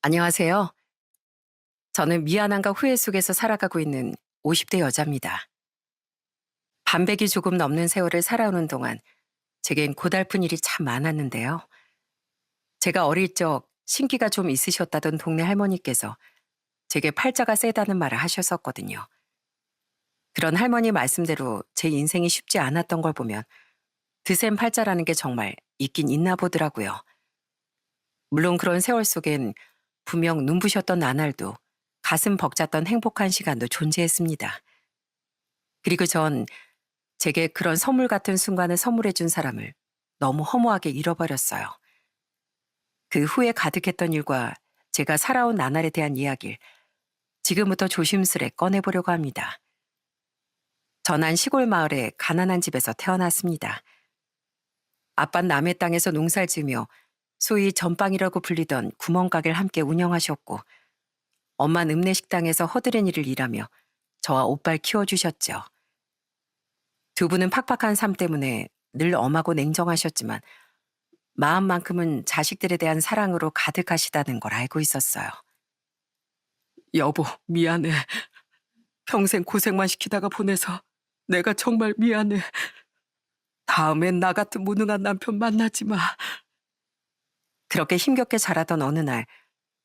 안녕하세요. 저는 미안함과 후회 속에서 살아가고 있는 50대 여자입니다. 반백이 조금 넘는 세월을 살아오는 동안 제겐 고달픈 일이 참 많았는데요. 제가 어릴 적 신기가 좀 있으셨다던 동네 할머니께서 제게 팔자가 세다는 말을 하셨었거든요. 그런 할머니 말씀대로 제 인생이 쉽지 않았던 걸 보면 드센 팔자라는 게 정말 있긴 있나 보더라고요. 물론 그런 세월 속엔 분명 눈부셨던 나날도 가슴 벅찼던 행복한 시간도 존재했습니다. 그리고 전 제게 그런 선물 같은 순간을 선물해 준 사람을 너무 허무하게 잃어버렸어요. 그 후에 가득했던 일과 제가 살아온 나날에 대한 이야기를 지금부터 조심스레 꺼내보려고 합니다. 전한 시골 마을의 가난한 집에서 태어났습니다. 아빤 남의 땅에서 농사를 지으며 소위 전빵이라고 불리던 구멍가게를 함께 운영하셨고, 엄마는 읍내 식당에서 허드렛 일을 일하며 저와 오빠를 키워주셨죠. 두 분은 팍팍한 삶 때문에 늘 엄하고 냉정하셨지만 마음만큼은 자식들에 대한 사랑으로 가득하시다는 걸 알고 있었어요. 여보, 미안해. 평생 고생만 시키다가 보내서 내가 정말 미안해. 다음엔 나 같은 무능한 남편 만나지 마. 그렇게 힘겹게 자라던 어느 날,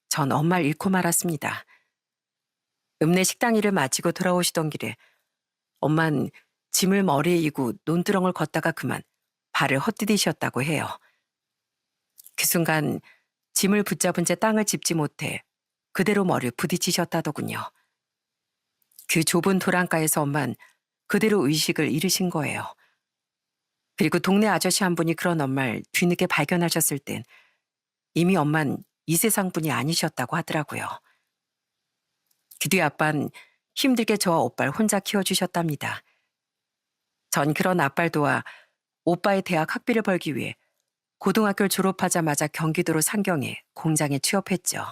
전 엄마를 잃고 말았습니다. 읍내 식당 일을 마치고 돌아오시던 길에 엄만 짐을 머리에 이고 논두렁을 걷다가 그만 발을 헛디디셨다고 해요. 그 순간 짐을 붙잡은 채 땅을 짚지 못해 그대로 머리를 부딪히셨다더군요. 그 좁은 도랑가에서 엄만 그대로 의식을 잃으신 거예요. 그리고 동네 아저씨 한 분이 그런 엄마를 뒤늦게 발견하셨을 땐 이미 엄만 이 세상 분이 아니셨다고 하더라고요. 그 뒤 아빤 힘들게 저와 오빠를 혼자 키워주셨답니다. 전 그런 아빠를 도와 오빠의 대학 학비를 벌기 위해 고등학교를 졸업하자마자 경기도로 상경해 공장에 취업했죠.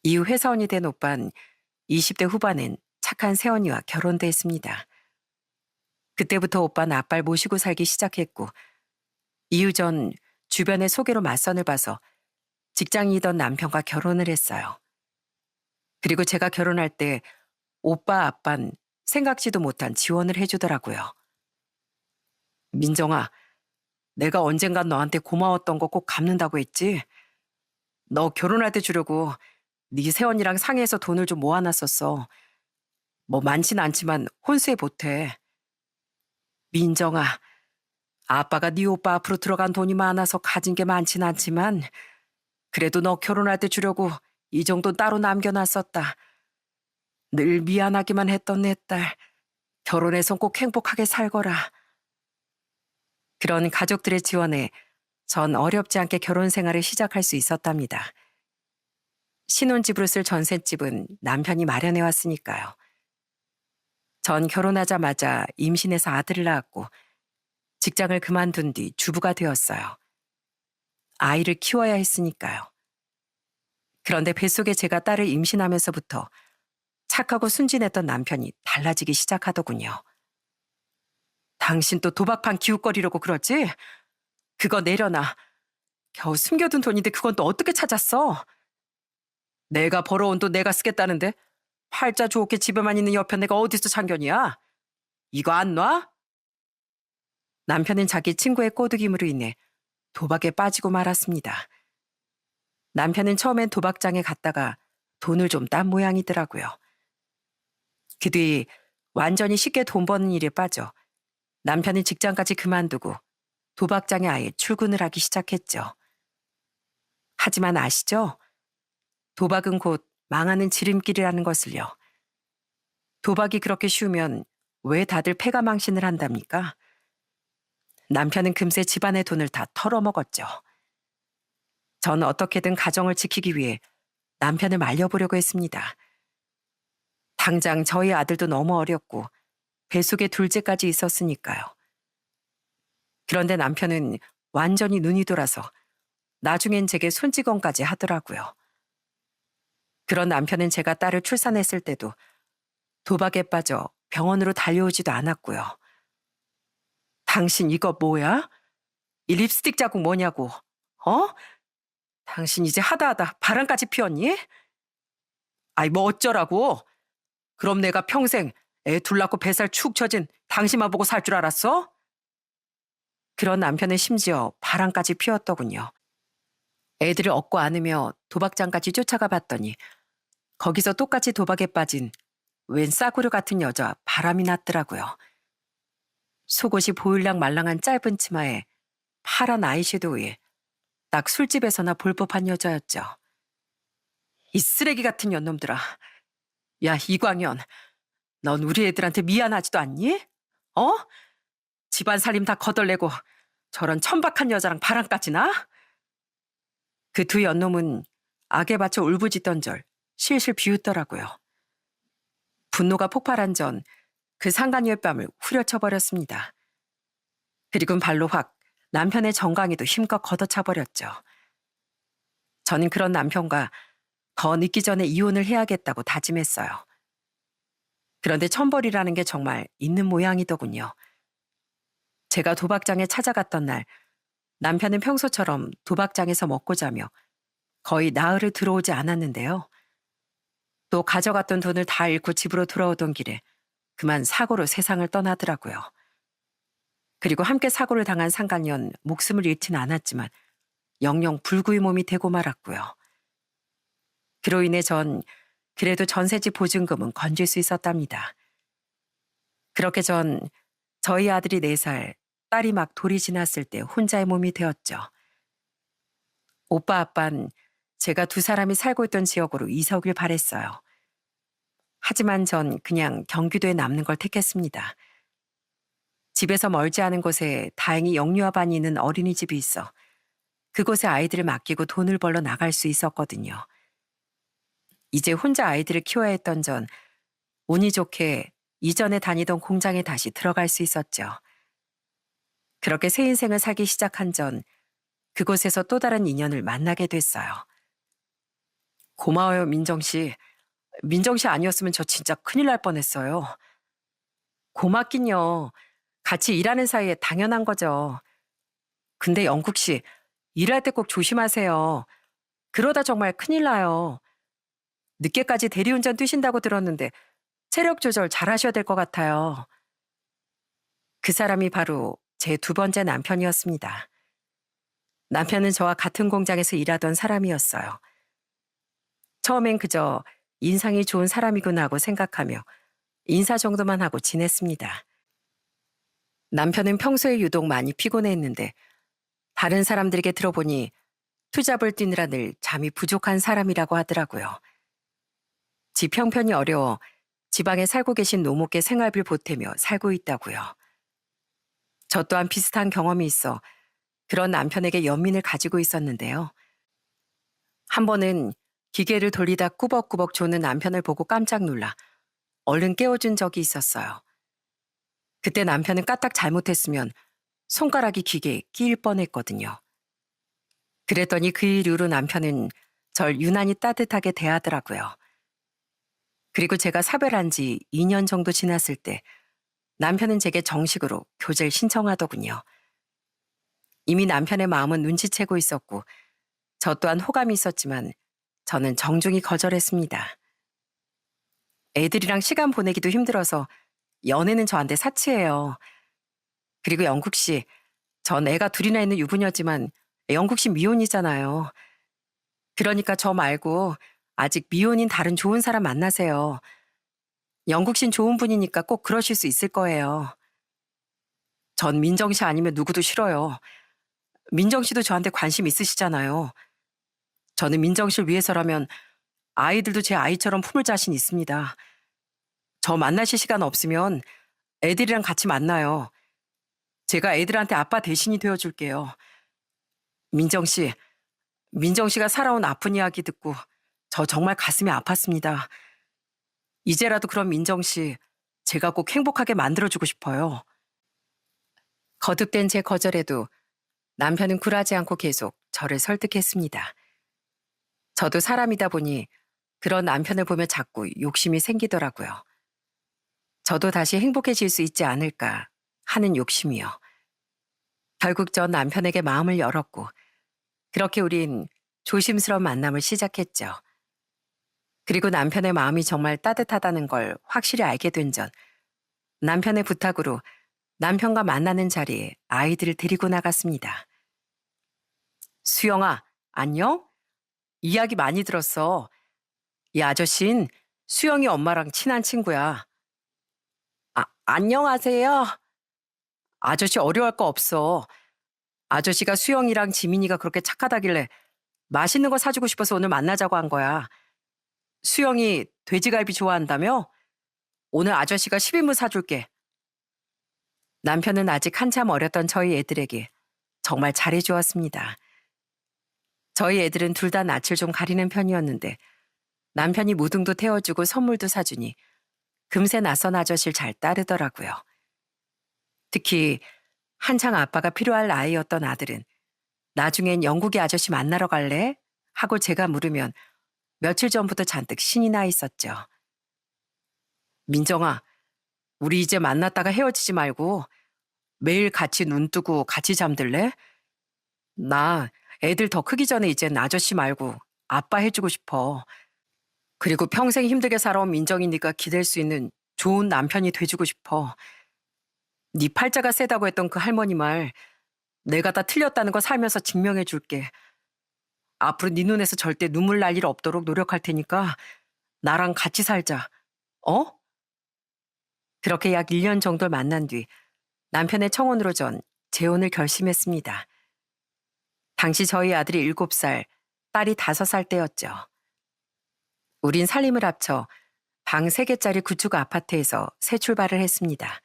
이후 회사원이 된 오빤 20대 후반엔 착한 새언니와 결혼도 했습니다. 그때부터 오빠는 아빠를 모시고 살기 시작했고, 이후 전 주변의 소개로 맞선을 봐서 직장인이던 남편과 결혼을 했어요. 그리고 제가 결혼할 때 오빠 아빤 생각지도 못한 지원을 해주더라고요. 민정아, 내가 언젠간 너한테 고마웠던 거 꼭 갚는다고 했지? 너 결혼할 때 주려고 네 새언니랑 상해서 돈을 좀 모아놨었어. 뭐 많진 않지만 혼수에 보태. 민정아, 아빠가 네 오빠 앞으로 들어간 돈이 많아서 가진 게 많진 않지만 그래도 너 결혼할 때 주려고 이 정도 따로 남겨놨었다. 늘 미안하기만 했던 내 딸. 결혼해선 꼭 행복하게 살거라. 그런 가족들의 지원에 전 어렵지 않게 결혼 생활을 시작할 수 있었답니다. 신혼집으로 쓸 전셋집은 남편이 마련해 왔으니까요. 전 결혼하자마자 임신해서 아들을 낳았고 직장을 그만둔 뒤 주부가 되었어요. 아이를 키워야 했으니까요. 그런데 뱃속에 제가 딸을 임신하면서부터 착하고 순진했던 남편이 달라지기 시작하더군요. 당신 또 도박판 기웃거리려고 그러지? 그거 내려놔. 겨우 숨겨둔 돈인데 그건 또 어떻게 찾았어? 내가 벌어온 돈 내가 쓰겠다는데 팔자 좋게 집에만 있는 여편 내가 어디서 참견이야? 이거 안 놔? 남편은 자기 친구의 꼬드김으로 인해 도박에 빠지고 말았습니다. 남편은 처음엔 도박장에 갔다가 돈을 좀 딴 모양이더라고요. 그 뒤 완전히 쉽게 돈 버는 일에 빠져 남편은 직장까지 그만두고 도박장에 아예 출근을 하기 시작했죠. 하지만 아시죠? 도박은 곧 망하는 지름길이라는 것을요. 도박이 그렇게 쉬우면 왜 다들 패가망신을 한답니까? 남편은 금세 집안의 돈을 다 털어먹었죠. 전 어떻게든 가정을 지키기 위해 남편을 말려보려고 했습니다. 당장 저희 아들도 너무 어렸고 뱃속에 둘째까지 있었으니까요. 그런데 남편은 완전히 눈이 돌아서 나중엔 제게 손찌검까지 하더라고요. 그런 남편은 제가 딸을 출산했을 때도 도박에 빠져 병원으로 달려오지도 않았고요. 당신 이거 뭐야? 이 립스틱 자국 뭐냐고? 어? 당신 이제 하다하다 바람까지 피웠니? 아이, 뭐 어쩌라고? 그럼 내가 평생 애 둘 낳고 뱃살 축 처진 당신만 보고 살 줄 알았어? 그런 남편은 심지어 바람까지 피웠더군요. 애들을 업고 안으며 도박장까지 쫓아가 봤더니 거기서 똑같이 도박에 빠진 웬 싸구려 같은 여자 바람이 났더라고요. 속옷이 보일랑 말랑한 짧은 치마에 파란 아이섀도우에 딱 술집에서나 볼 법한 여자였죠. 이 쓰레기 같은 년놈들아. 야, 이광현, 넌 우리 애들한테 미안하지도 않니? 어? 집안 살림 다 거덜내고 저런 천박한 여자랑 바람까지 나? 그 두 연놈은 악에 받쳐 울부짖던 절 실실 비웃더라고요. 분노가 폭발한 전 그 상간녀의 뺨을 후려쳐버렸습니다. 그리고는 발로 확 남편의 정강이도 힘껏 걷어차버렸죠. 저는 그런 남편과 더 늦기 전에 이혼을 해야겠다고 다짐했어요. 그런데 천벌이라는 게 정말 있는 모양이더군요. 제가 도박장에 찾아갔던 날 남편은 평소처럼 도박장에서 먹고 자며 거의 나흘을 들어오지 않았는데요. 또 가져갔던 돈을 다 잃고 집으로 돌아오던 길에 그만 사고로 세상을 떠나더라고요. 그리고 함께 사고를 당한 상간년 목숨을 잃지는 않았지만 영영 불구의 몸이 되고 말았고요. 그로 인해 전 그래도 전세집 보증금은 건질 수 있었답니다. 그렇게 전 저희 아들이 4살, 딸이 막 돌이 지났을 때 혼자의 몸이 되었죠. 오빠 아빠는 제가 두 사람이 살고 있던 지역으로 이사 오길 바랬어요. 하지만 전 그냥 경기도에 남는 걸 택했습니다. 집에서 멀지 않은 곳에 다행히 영유아반이 있는 어린이집이 있어 그곳에 아이들을 맡기고 돈을 벌러 나갈 수 있었거든요. 이제 혼자 아이들을 키워야 했던 전 운이 좋게 이전에 다니던 공장에 다시 들어갈 수 있었죠. 그렇게 새 인생을 살기 시작한 전 그곳에서 또 다른 인연을 만나게 됐어요. 고마워요, 민정 씨. 민정 씨 아니었으면 저 진짜 큰일 날 뻔했어요. 고맙긴요. 같이 일하는 사이에 당연한 거죠. 근데 영국 씨, 일할 때 꼭 조심하세요. 그러다 정말 큰일 나요. 늦게까지 대리운전 뛰신다고 들었는데 체력 조절 잘 하셔야 될 것 같아요. 그 사람이 바로 제 두 번째 남편이었습니다. 남편은 저와 같은 공장에서 일하던 사람이었어요. 처음엔 그저 인상이 좋은 사람이구나 하고 생각하며 인사 정도만 하고 지냈습니다. 남편은 평소에 유독 많이 피곤해했는데 다른 사람들에게 들어보니 투잡을 뛰느라 늘 잠이 부족한 사람이라고 하더라고요. 집 형편이 어려워 지방에 살고 계신 노모께 생활비를 보태며 살고 있다고요. 저 또한 비슷한 경험이 있어 그런 남편에게 연민을 가지고 있었는데요. 한 번은 기계를 돌리다 꾸벅꾸벅 조는 남편을 보고 깜짝 놀라 얼른 깨워준 적이 있었어요. 그때 남편은 까딱 잘못했으면 손가락이 기계에 끼일 뻔했거든요. 그랬더니 그 이후로 남편은 절 유난히 따뜻하게 대하더라고요. 그리고 제가 사별한 지 2년 정도 지났을 때 남편은 제게 정식으로 교제를 신청하더군요. 이미 남편의 마음은 눈치채고 있었고 저 또한 호감이 있었지만 저는 정중히 거절했습니다. 애들이랑 시간 보내기도 힘들어서 연애는 저한테 사치예요. 그리고 영국 씨, 전 애가 둘이나 있는 유부녀지만 영국 씨 미혼이잖아요. 그러니까 저 말고 아직 미혼인 다른 좋은 사람 만나세요. 영국 씨는 좋은 분이니까 꼭 그러실 수 있을 거예요. 전 민정 씨 아니면 누구도 싫어요. 민정 씨도 저한테 관심 있으시잖아요. 저는 민정 씨를 위해서라면 아이들도 제 아이처럼 품을 자신 있습니다. 저 만나실 시간 없으면 애들이랑 같이 만나요. 제가 애들한테 아빠 대신이 되어줄게요. 민정 씨, 민정 씨가 살아온 아픈 이야기 듣고 저 정말 가슴이 아팠습니다. 이제라도 그럼 민정 씨, 제가 꼭 행복하게 만들어주고 싶어요. 거듭된 제 거절에도 남편은 굴하지 않고 계속 저를 설득했습니다. 저도 사람이다 보니 그런 남편을 보며 자꾸 욕심이 생기더라고요. 저도 다시 행복해질 수 있지 않을까 하는 욕심이요. 결국 전 남편에게 마음을 열었고 그렇게 우린 조심스러운 만남을 시작했죠. 그리고 남편의 마음이 정말 따뜻하다는 걸 확실히 알게 된 전 남편의 부탁으로 남편과 만나는 자리에 아이들을 데리고 나갔습니다. 수영아, 안녕? 이야기 많이 들었어. 이 아저씨는 수영이 엄마랑 친한 친구야. 안녕하세요. 아저씨 어려워할 거 없어. 아저씨가 수영이랑 지민이가 그렇게 착하다길래 맛있는 거 사주고 싶어서 오늘 만나자고 한 거야. 수영이 돼지갈비 좋아한다며? 오늘 아저씨가 10인분 사줄게. 남편은 아직 한참 어렸던 저희 애들에게 정말 잘해주었습니다. 저희 애들은 둘 다 낯을 좀 가리는 편이었는데 남편이 무등도 태워주고 선물도 사주니 금세 낯선 아저씨를 잘 따르더라고요. 특히 한창 아빠가 필요할 나이였던 아들은 나중엔 영국의 아저씨 만나러 갈래? 하고 제가 물으면 며칠 전부터 잔뜩 신이 나 있었죠. 민정아, 우리 이제 만났다가 헤어지지 말고 매일 같이 눈 뜨고 같이 잠들래? 나 애들 더 크기 전에 이젠 아저씨 말고 아빠 해주고 싶어. 그리고 평생 힘들게 살아온 민정이 네가 기댈 수 있는 좋은 남편이 돼주고 싶어. 네 팔자가 세다고 했던 그 할머니 말 내가 다 틀렸다는 거 살면서 증명해 줄게. 앞으로 네 눈에서 절대 눈물 날 일 없도록 노력할 테니까 나랑 같이 살자. 어? 그렇게 약 1년 정도를 만난 뒤 남편의 청혼으로 전 재혼을 결심했습니다. 당시 저희 아들이 7살, 딸이 5살 때였죠. 우린 살림을 합쳐 방 3개짜리 구축 아파트에서 새 출발을 했습니다.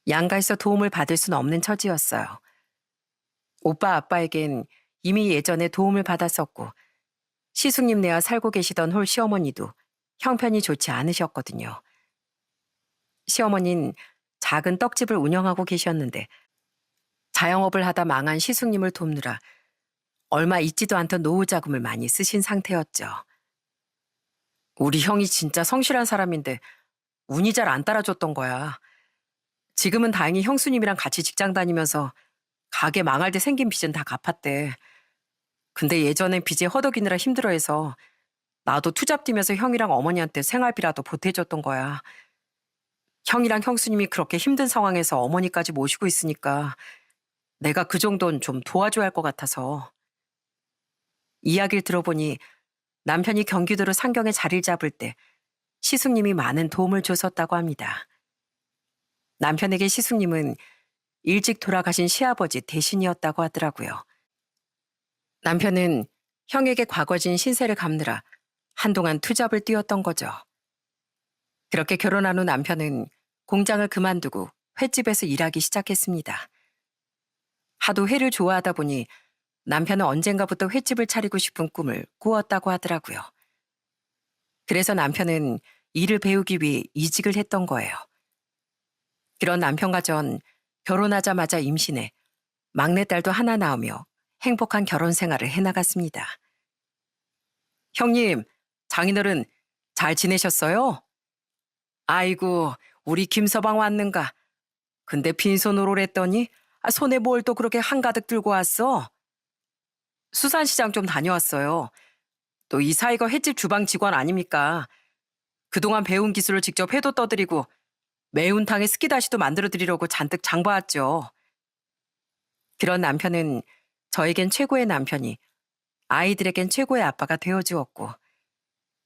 양가에서 도움을 받을 수는 없는 처지였어요. 오빠 아빠에겐 이미 예전에 도움을 받았었고 시숙님네와 살고 계시던 홀 시어머니도 형편이 좋지 않으셨거든요. 시어머니는 작은 떡집을 운영하고 계셨는데 자영업을 하다 망한 시숙님을 돕느라 얼마 있지도 않던 노후 자금을 많이 쓰신 상태였죠. 우리 형이 진짜 성실한 사람인데 운이 잘 안 따라줬던 거야. 지금은 다행히 형수님이랑 같이 직장 다니면서 가게 망할 때 생긴 빚은 다 갚았대. 근데 예전엔 빚에 허덕이느라 힘들어해서 나도 투잡 뛰면서 형이랑 어머니한테 생활비라도 보태줬던 거야. 형이랑 형수님이 그렇게 힘든 상황에서 어머니까지 모시고 있으니까 내가 그 정도는 좀 도와줘야 할 것 같아서. 이야기를 들어보니 남편이 경기도로 상경에 자리를 잡을 때 시숙님이 많은 도움을 줬었다고 합니다. 남편에게 시숙님은 일찍 돌아가신 시아버지 대신이었다고 하더라고요. 남편은 형에게 과거진 신세를 갚느라 한동안 투잡을 뛰었던 거죠. 그렇게 결혼한 후 남편은 공장을 그만두고 횟집에서 일하기 시작했습니다. 하도 회를 좋아하다 보니 남편은 언젠가부터 횟집을 차리고 싶은 꿈을 꾸었다고 하더라고요. 그래서 남편은 일을 배우기 위해 이직을 했던 거예요. 그런 남편과 전 결혼하자마자 임신해 막내딸도 하나 낳으며 행복한 결혼 생활을 해나갔습니다. 형님, 장인어른 잘 지내셨어요? 아이고, 우리 김서방 왔는가? 근데 빈손으로 오랬더니 손에 뭘 또 그렇게 한가득 들고 왔어? 수산시장 좀 다녀왔어요. 또 이 사이가 횟집 주방 직원 아닙니까? 그동안 배운 기술을 직접 회도 떠드리고 매운탕에 스키다시도 만들어 드리려고 잔뜩 장봐왔죠. 그런 남편은 저에겐 최고의 남편이 아이들에겐 최고의 아빠가 되어주었고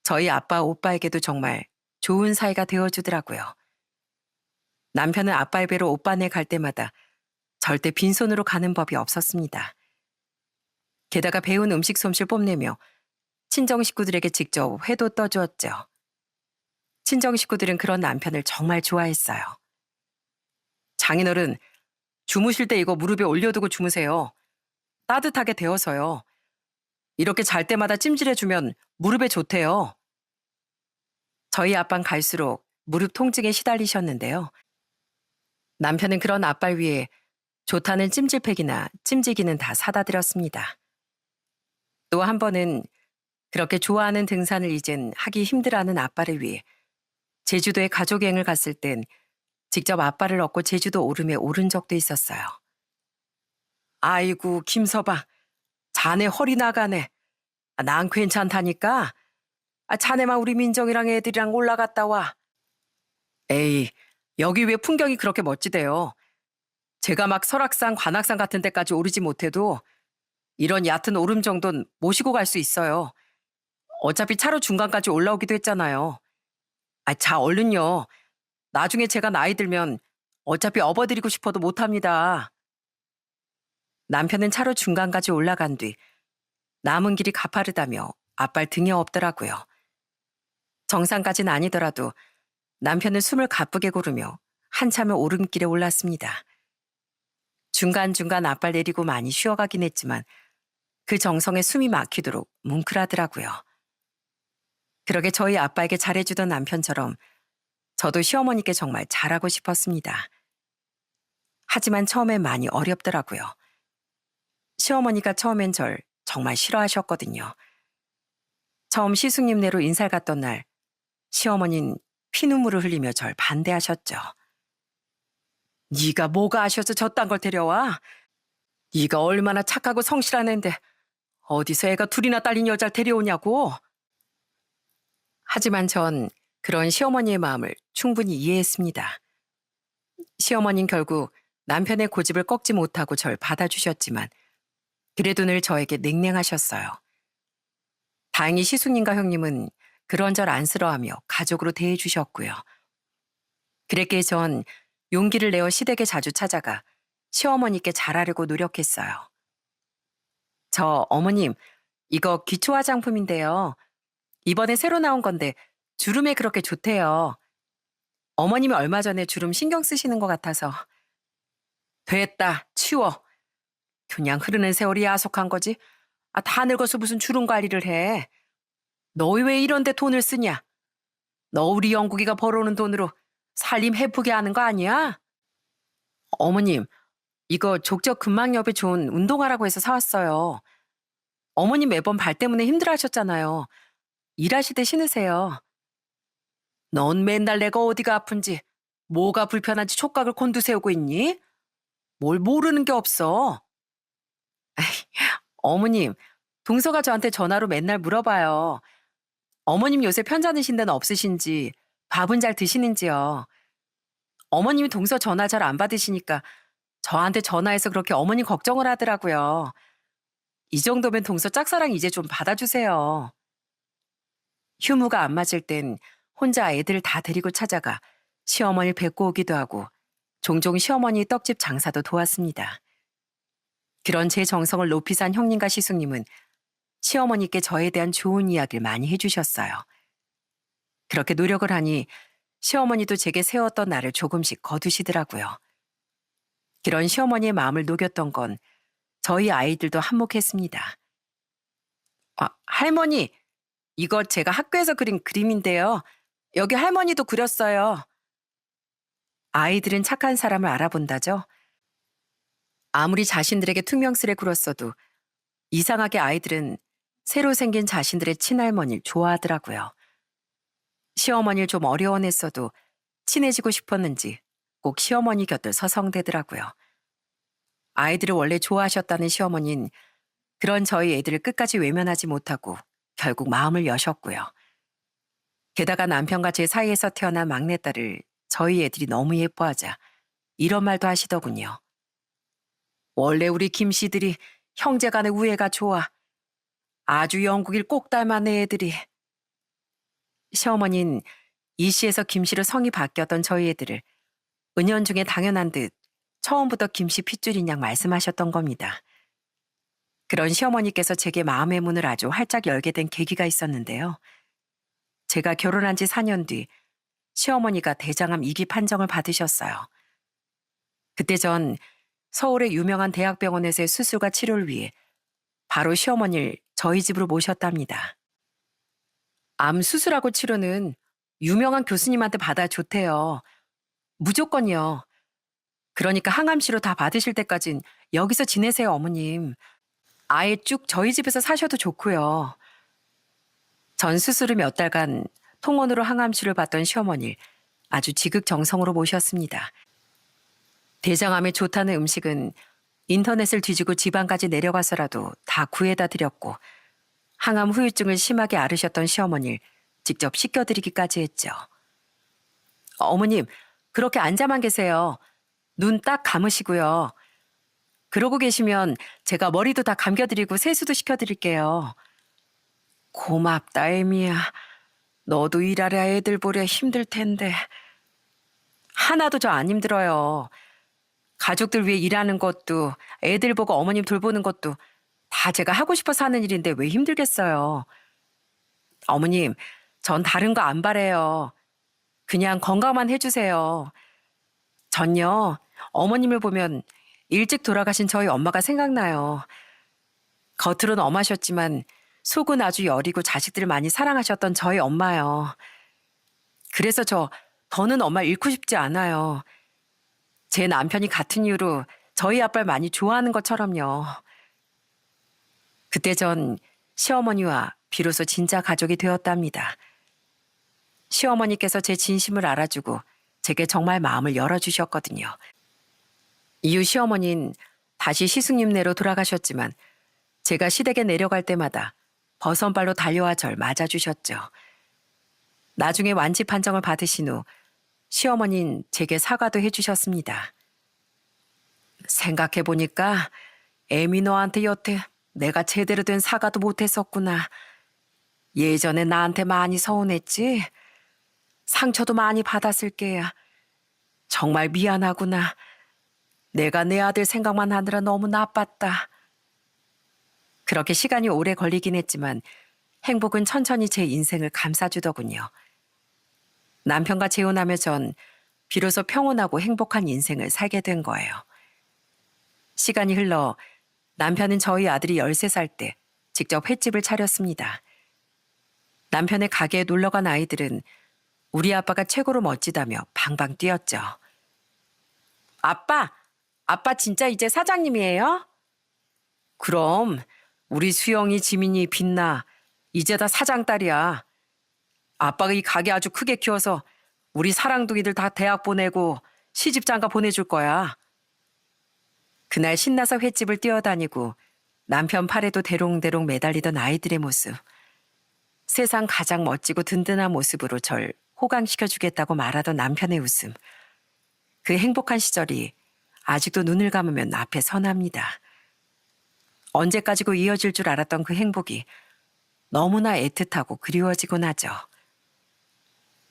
저희 아빠 오빠에게도 정말 좋은 사이가 되어주더라고요. 남편은 아빠의 배로 오빠네 갈 때마다 절대 빈손으로 가는 법이 없었습니다. 게다가 배운 음식 솜씨를 뽐내며 친정 식구들에게 직접 회도 떠주었죠. 친정 식구들은 그런 남편을 정말 좋아했어요. 장인어른, 주무실 때 이거 무릎에 올려두고 주무세요. 따뜻하게 데워서요. 이렇게 잘 때마다 찜질해주면 무릎에 좋대요. 저희 아빠는 갈수록 무릎 통증에 시달리셨는데요. 남편은 그런 아빠를 위해 좋다는 찜질팩이나 찜질기는 다 사다 드렸습니다. 또 한 번은 그렇게 좋아하는 등산을 이젠 하기 힘들어하는 아빠를 위해 제주도에 가족여행을 갔을 땐 직접 아빠를 얻고 제주도 오름에 오른 적도 있었어요. 아이고, 김서방, 자네 허리 나가네. 난 괜찮다니까. 자네만 우리 민정이랑 애들이랑 올라갔다 와. 에이, 여기 왜 풍경이 그렇게 멋지대요. 제가 막 설악산, 관악산 같은 데까지 오르지 못해도 이런 얕은 오름 정도는 모시고 갈 수 있어요. 어차피 차로 중간까지 올라오기도 했잖아요. 자, 얼른요. 나중에 제가 나이 들면 어차피 업어드리고 싶어도 못합니다. 남편은 차로 중간까지 올라간 뒤 남은 길이 가파르다며 앞발 등에 업더라고요. 정상까지는 아니더라도 남편은 숨을 가쁘게 고르며 한참을 오름길에 올랐습니다. 중간중간 앞발 내리고 많이 쉬어가긴 했지만 그 정성에 숨이 막히도록 뭉클하더라고요. 그러게 저희 아빠에게 잘해주던 남편처럼 저도 시어머니께 정말 잘하고 싶었습니다. 하지만 처음엔 많이 어렵더라고요. 시어머니가 처음엔 절 정말 싫어하셨거든요. 처음 시숙님네로 인사를 갔던 날 시어머니는 피눈물을 흘리며 절 반대하셨죠. 네가 뭐가 아셔서 저딴 걸 데려와? 네가 얼마나 착하고 성실한 앤데 어디서 애가 둘이나 딸린 여자를 데려오냐고. 하지만 전 그런 시어머니의 마음을 충분히 이해했습니다. 시어머니는 결국 남편의 고집을 꺾지 못하고 절 받아주셨지만 그래도 늘 저에게 냉랭하셨어요. 다행히 시숙님과 형님은 그런 절 안쓰러워하며 가족으로 대해주셨고요. 그랬기에 전 용기를 내어 시댁에 자주 찾아가 시어머니께 잘하려고 노력했어요. 저 어머님, 이거 기초 화장품인데요. 이번에 새로 나온 건데 주름에 그렇게 좋대요. 어머님이 얼마 전에 주름 신경 쓰시는 것 같아서. 됐다, 치워. 그냥 흐르는 세월이 야속한 거지. 다 늙어서 무슨 주름 관리를 해. 너 왜 이런 데 돈을 쓰냐? 너 우리 영국이가 벌어오는 돈으로 살림 해프게 하는 거 아니야? 어머님, 이거 족저 근막염에 좋은 운동하라고 해서 사왔어요. 어머님 매번 발 때문에 힘들어하셨잖아요. 일하실 때 신으세요. 넌 맨날 내가 어디가 아픈지, 뭐가 불편한지 촉각을 곤두세우고 있니? 뭘 모르는 게 없어. 어머님, 동서가 저한테 전화로 맨날 물어봐요. 어머님 요새 편찮으신 데는 없으신지, 밥은 잘 드시는지요. 어머님이 동서 전화 잘 안 받으시니까 저한테 전화해서 그렇게 어머님 걱정을 하더라고요. 이 정도면 동서 짝사랑 이제 좀 받아주세요. 휴무가 안 맞을 땐 혼자 애들 다 데리고 찾아가 시어머니를 뵙고 오기도 하고 종종 시어머니 떡집 장사도 도왔습니다. 그런 제 정성을 높이 산 형님과 시숙님은 시어머니께 저에 대한 좋은 이야기를 많이 해주셨어요. 그렇게 노력을 하니 시어머니도 제게 세웠던 날을 조금씩 거두시더라고요. 그런 시어머니의 마음을 녹였던 건 저희 아이들도 한몫했습니다. 할머니, 이거 제가 학교에서 그린 그림인데요. 여기 할머니도 그렸어요. 아이들은 착한 사람을 알아본다죠. 아무리 자신들에게 퉁명스레 굴었어도 이상하게 아이들은 새로 생긴 자신들의 친할머니를 좋아하더라고요. 시어머니를 좀 어려워냈어도 친해지고 싶었는지 꼭 시어머니 곁을 서성대더라고요. 아이들을 원래 좋아하셨다는 시어머니는 그런 저희 애들을 끝까지 외면하지 못하고 결국 마음을 여셨고요. 게다가 남편과 제 사이에서 태어난 막내딸을 저희 애들이 너무 예뻐하자 이런 말도 하시더군요. 원래 우리 김씨들이 형제간의 우애가 좋아. 아주 영국일 꼭 닮았네 애들이. 시어머니는 이씨에서 김씨로 성이 바뀌었던 저희 애들을 은연중에 당연한 듯 처음부터 김씨 핏줄인 양 말씀하셨던 겁니다. 그런 시어머니께서 제게 마음의 문을 아주 활짝 열게 된 계기가 있었는데요. 제가 결혼한 지 4년 뒤 시어머니가 대장암 2기 판정을 받으셨어요. 그때 전 서울의 유명한 대학병원에서의 수술과 치료를 위해 바로 시어머니를 저희 집으로 모셨답니다. 암 수술하고 치료는 유명한 교수님한테 받아 좋대요. 무조건이요. 그러니까 항암치료 다 받으실 때까진 여기서 지내세요, 어머님. 아예 쭉 저희 집에서 사셔도 좋고요. 전 수술 후 몇 달간 통원으로 항암치료를 받던 시어머니를 아주 지극정성으로 모셨습니다. 대장암에 좋다는 음식은 인터넷을 뒤지고 지방까지 내려가서라도 다 구해다 드렸고 항암 후유증을 심하게 앓으셨던 시어머니를 직접 씻겨드리기까지 했죠. 어머님, 그렇게 앉아만 계세요. 눈 딱 감으시고요. 그러고 계시면 제가 머리도 다 감겨드리고 세수도 시켜드릴게요. 고맙다, 애미야. 너도 일하랴 애들 보랴 힘들 텐데. 하나도 저 안 힘들어요. 가족들 위해 일하는 것도 애들 보고 어머님 돌보는 것도 다 제가 하고 싶어서 하는 일인데 왜 힘들겠어요. 어머님, 전 다른 거 안 바래요. 그냥 건강만 해주세요. 전요, 어머님을 보면 일찍 돌아가신 저희 엄마가 생각나요. 겉으로는 엄하셨지만 속은 아주 여리고 자식들을 많이 사랑하셨던 저희 엄마요. 그래서 저 더는 엄마 잃고 싶지 않아요. 제 남편이 같은 이유로 저희 아빠를 많이 좋아하는 것처럼요. 그때 전 시어머니와 비로소 진짜 가족이 되었답니다. 시어머니께서 제 진심을 알아주고 제게 정말 마음을 열어주셨거든요. 이후 시어머니는 다시 시숙님네로 돌아가셨지만 제가 시댁에 내려갈 때마다 버선발로 달려와 절 맞아주셨죠. 나중에 완치 판정을 받으신 후 시어머니는 제게 사과도 해주셨습니다. 생각해보니까 애미 너한테 여태 내가 제대로 된 사과도 못했었구나. 예전에 나한테 많이 서운했지? 상처도 많이 받았을 게야. 정말 미안하구나. 내가 내 아들 생각만 하느라 너무 나빴다. 그렇게 시간이 오래 걸리긴 했지만 행복은 천천히 제 인생을 감싸주더군요. 남편과 재혼하며 전 비로소 평온하고 행복한 인생을 살게 된 거예요. 시간이 흘러 남편은 저희 아들이 13살 때 직접 횟집을 차렸습니다. 남편의 가게에 놀러간 아이들은 우리 아빠가 최고로 멋지다며 방방 뛰었죠. 아빠 진짜 이제 사장님이에요? 그럼 우리 수영이 지민이 빛나 이제 다 사장 딸이야. 아빠가 이 가게 아주 크게 키워서 우리 사랑둥이들 다 대학 보내고 시집장가 보내줄 거야. 그날 신나서 횟집을 뛰어다니고 남편 팔에도 대롱대롱 매달리던 아이들의 모습. 세상 가장 멋지고 든든한 모습으로 절 호강시켜주겠다고 말하던 남편의 웃음. 그 행복한 시절이 아직도 눈을 감으면 앞에 선합니다. 언제까지고 이어질 줄 알았던 그 행복이 너무나 애틋하고 그리워지곤 하죠.